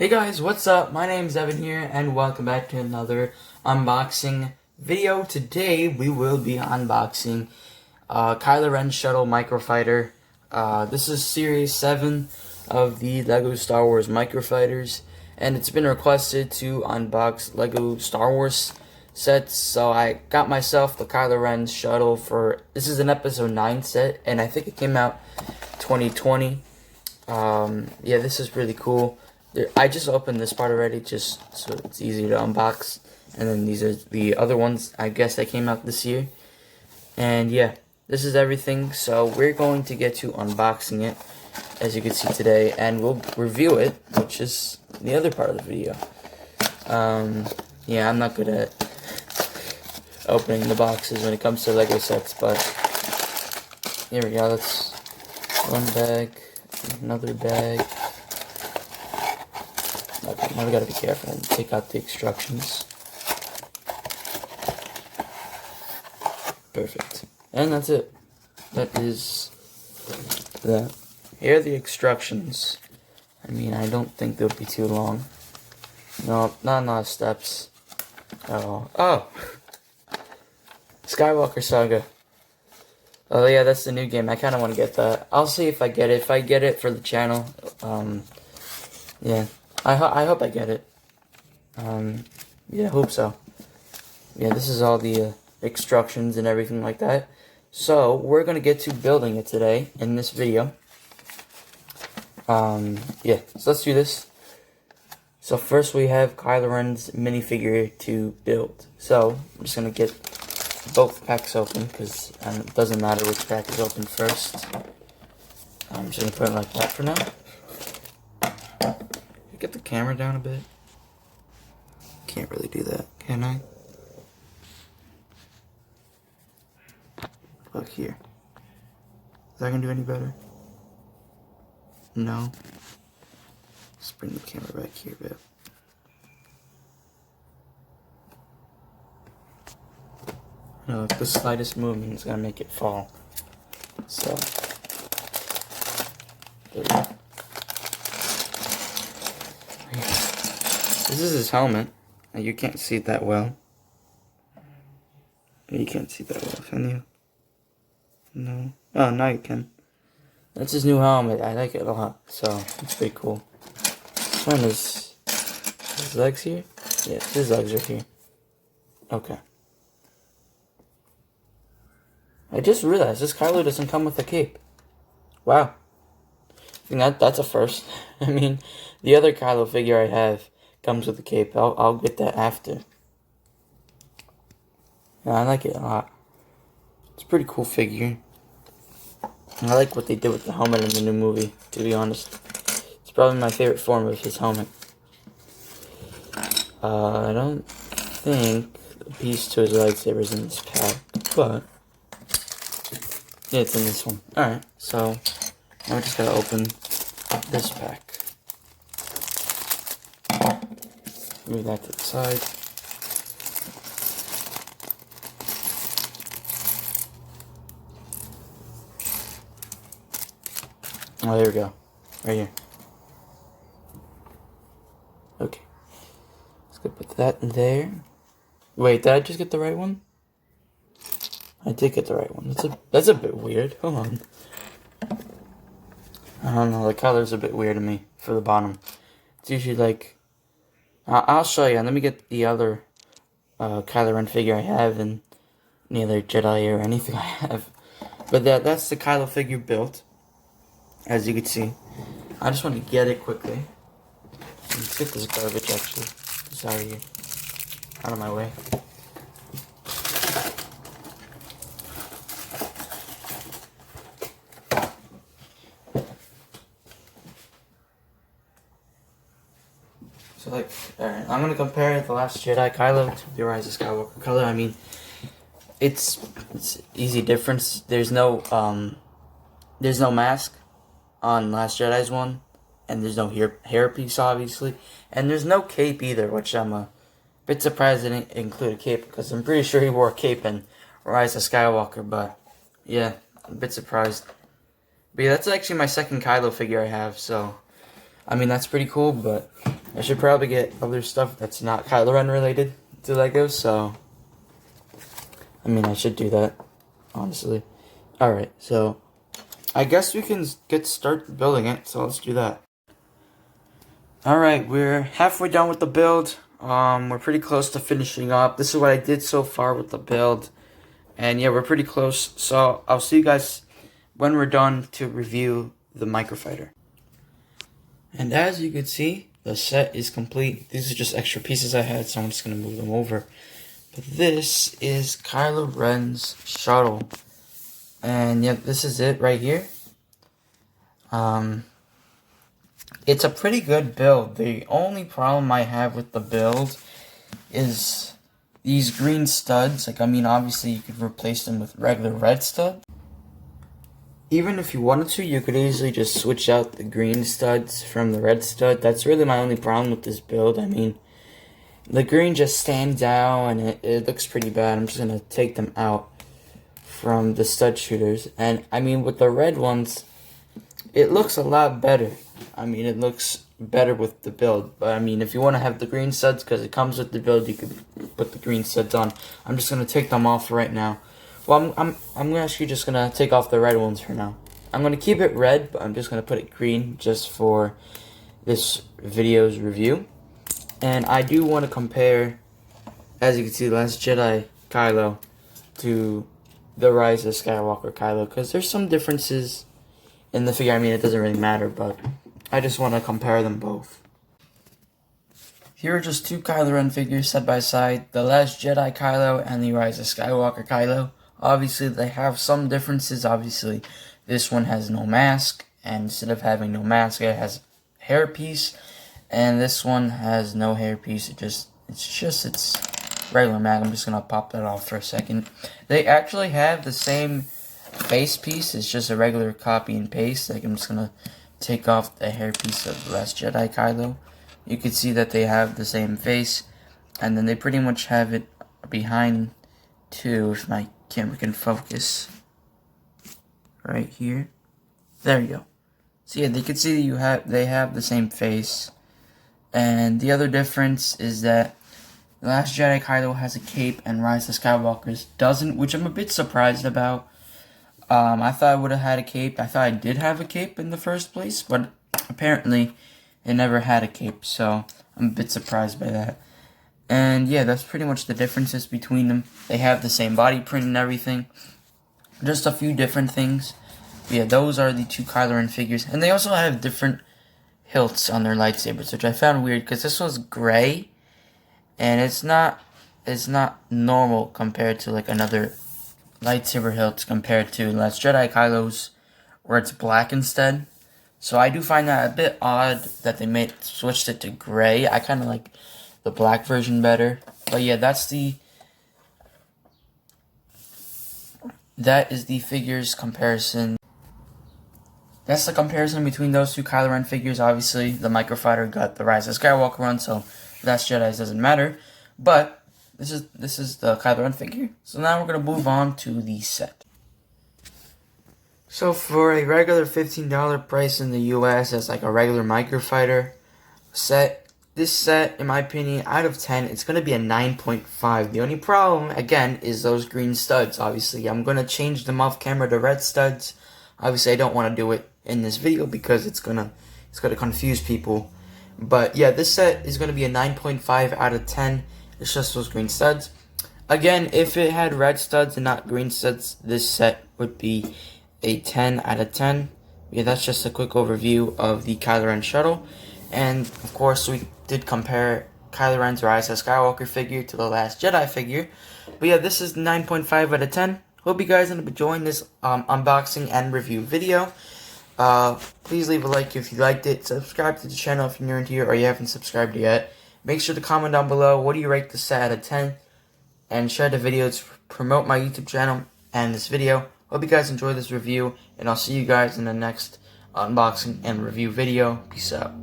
Hey guys, what's up? My name's Evan here, and welcome back to another unboxing video. Today we will be unboxing Kylo Ren's Shuttle Microfighter. This is Series 7 of the LEGO Star Wars Microfighters, and it's been requested to unbox LEGO Star Wars sets, so I got myself the Kylo Ren's Shuttle for, this is an Episode 9 set, and I think it came out 2020. Yeah, this is really cool. I just opened this part already, just so it's easy to unbox. And then these are the other ones, I guess, that came out this year. And yeah, this is everything. So we're going to get to unboxing it, as you can see today. And we'll review it, which is the other part of the video. Yeah, I'm not good at opening the boxes when it comes to LEGO sets, but here we go. That's one bag, another bag. Okay, now we gotta be careful and take out the instructions. Perfect. And that's it. That is that. Here are the instructions. I mean, I don't think they'll be too long. No, not a lot of steps at all. Oh! Skywalker Saga. Oh yeah, that's the new game. I kinda wanna get that. I'll see if I get it. If I get it for the channel, yeah. I hope I get it. Yeah, I hope so. Yeah, this is all the instructions and everything like that. So, we're going to get to building it today in this video. Yeah, so let's do this. So first we have Kylo Ren's minifigure to build. So, I'm just going to get both packs open, because it doesn't matter which pack is open first. I'm just going to put it like that for now. Get the camera down a bit. Can't really do that, can I? Look here. Is that gonna do any better? No. Let's bring the camera back here a bit. No, the slightest movement is gonna make it fall. So, there we go. This is his helmet. You can't see it that well. You can't see that well, can you? No. Oh, now you can. That's his new helmet. I like it a lot. So, it's pretty cool. This one is his legs here? Yeah, his legs are here. Okay. I just realized this Kylo doesn't come with a cape. Wow. I think that's a first. I mean, the other Kylo figure I have comes with a cape. I'll get that after. Yeah, I like it a lot. It's a pretty cool figure. I like what they did with the helmet in the new movie, to be honest. It's probably my favorite form of his helmet. I don't think the piece to his lightsaber is in this pack, but yeah, it's in this one. Alright, so now we just gotta open this pack. Move that to the side. Oh, there we go. Right here. Okay. Let's go put that in there. Wait, did I just get the right one? I did get the right one. That's a bit weird. Hold on. I don't know, the color's a bit weird to me for the bottom. It's usually like, I'll show you. Let me get the other Kylo Ren figure I have, and neither Jedi or anything I have. But that's the Kylo figure built, as you can see. I just want to get it quickly. Let's get this garbage actually. It's out of here. Out of my way. So like, alright, I'm gonna compare The Last Jedi Kylo to The Rise of Skywalker Kylo. I mean, it's easy difference. There's no mask on Last Jedi's one, and there's no hairpiece obviously, and there's no cape either, which I'm a bit surprised they didn't include a cape, because I'm pretty sure he wore a cape in Rise of Skywalker. But yeah, I'm a bit surprised. But yeah, that's actually my second Kylo figure I have, so I mean that's pretty cool. But I should probably get other stuff that's not Kylo Ren related to Lego, so I mean, I should do that, honestly. Alright, so I guess we can start building it, so let's do that. Alright, we're halfway done with the build. We're pretty close to finishing up. This is what I did so far with the build. And yeah, we're pretty close. So I'll see you guys when we're done to review the Microfighter. And as you can see, the set is complete. These are just extra pieces I had, so I'm just going to move them over. But this is Kylo Ren's Shuttle. And yeah, this is it right here. It's a pretty good build. The only problem I have with the build is these green studs. Like, I mean, obviously you could replace them with regular red studs. Even if you wanted to, you could easily just switch out the green studs from the red stud. That's really my only problem with this build. I mean, the green just stands out and it looks pretty bad. I'm just going to take them out from the stud shooters. And, I mean, with the red ones, it looks a lot better. I mean, it looks better with the build. But, I mean, if you want to have the green studs, because it comes with the build, you could put the green studs on. I'm just going to take them off right now. Well, I'm actually just going to take off the red ones for now. I'm going to keep it red, but I'm just going to put it green just for this video's review. And I do want to compare, as you can see, Last Jedi Kylo to the Rise of Skywalker Kylo, because there's some differences in the figure. I mean, it doesn't really matter, but I just want to compare them both. Here are just two Kylo Ren figures side by side, the Last Jedi Kylo and the Rise of Skywalker Kylo. Obviously, they have some differences. Obviously, this one has no mask, and instead of having no mask, it has a hairpiece. And this one has no hairpiece. It's regular mask. I'm just gonna pop that off for a second. They actually have the same face piece. It's just a regular copy and paste. Like, I'm just gonna take off the hairpiece of Last Jedi Kylo. You can see that they have the same face, and then they pretty much have it behind too. If my camera can focus right here, there you go. So yeah, they can see that they have the same face. And the other difference is that the Last Jedi Kylo has a cape and Rise of Skywalker's doesn't, which I'm a bit surprised about. I thought I would have had a cape. I thought I did have a cape in the first place, but apparently it never had a cape, so I'm a bit surprised by that. And yeah, that's pretty much the differences between them. They have the same body print and everything. Just a few different things. But yeah, those are the two Kylo Ren figures. And they also have different hilts on their lightsabers, which I found weird, because this was gray, and it's not normal compared to like another lightsaber hilt compared to Last Jedi Kylo's, where it's black instead. So I do find that a bit odd that they switched it to gray. I kind of like the black version better. But yeah, that is the figures comparison. That's the comparison between those two Kylo Ren figures. Obviously, the Microfighter got the Rise of Skywalker one, so Last Jedi doesn't matter. But this is the Kylo Ren figure. So now we're gonna move on to the set. So for a regular $15 price in the US, as like a regular Microfighter set, this set, in my opinion, out of 10, it's going to be a 9.5. The only problem, again, is those green studs, obviously. I'm going to change them off camera to red studs. Obviously, I don't want to do it in this video because it's gonna confuse people. But yeah, this set is going to be a 9.5 out of 10. It's just those green studs. Again, if it had red studs and not green studs, this set would be a 10 out of 10. Yeah, that's just a quick overview of the Kylo Ren Shuttle. And, of course, we did compare Kylo Ren's Rise of Skywalker figure to the Last Jedi figure. But yeah, this is 9.5 out of 10. Hope you guys enjoyed this unboxing and review video. Please leave a like if you liked it. Subscribe to the channel if you're new here or you haven't subscribed yet. Make sure to comment down below, what do you rate this set out of 10? And share the video to promote my YouTube channel and this video. Hope you guys enjoyed this review, and I'll see you guys in the next unboxing and review video. Peace out.